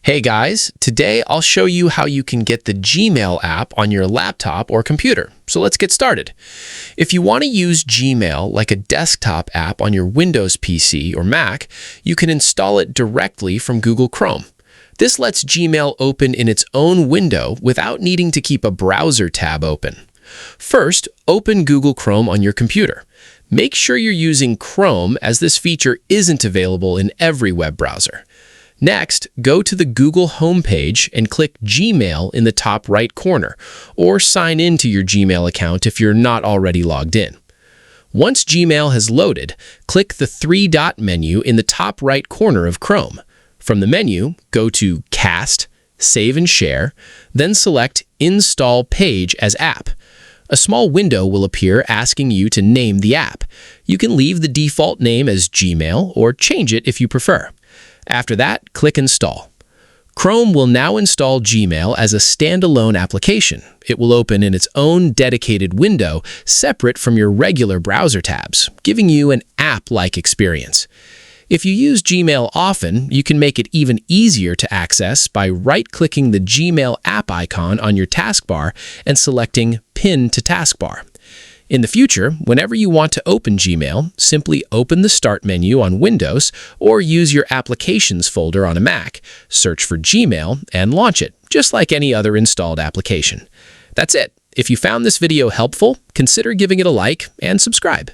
Hey guys, today I'll show you how you can get the Gmail app on your laptop or computer. So let's get started. If you want to use Gmail like a desktop app on your Windows PC or Mac, you can install it directly from Google Chrome. This lets Gmail open in its own window without needing to keep a browser tab open. First, open Google Chrome on your computer. Make sure you're using Chrome, as this feature isn't available in every web browser. Next, go to the Google homepage and click Gmail in the top right corner, or sign in to your Gmail account if you're not already logged in. Once Gmail has loaded, click the three-dot menu in the top right corner of Chrome. From the menu, go to Cast, Save and Share, then select Install Page as App. A small window will appear asking you to name the app. You can leave the default name as Gmail or change it if you prefer. After that, click Install. Chrome will now install Gmail as a standalone application. It will open in its own dedicated window, separate from your regular browser tabs, giving you an app-like experience. If you use Gmail often, you can make it even easier to access by right-clicking the Gmail app icon on your taskbar and selecting Pin to Taskbar. In the future, whenever you want to open Gmail, simply open the Start menu on Windows or use your Applications folder on a Mac, search for Gmail, and launch it, just like any other installed application. That's it. If you found this video helpful, consider giving it a like and subscribe.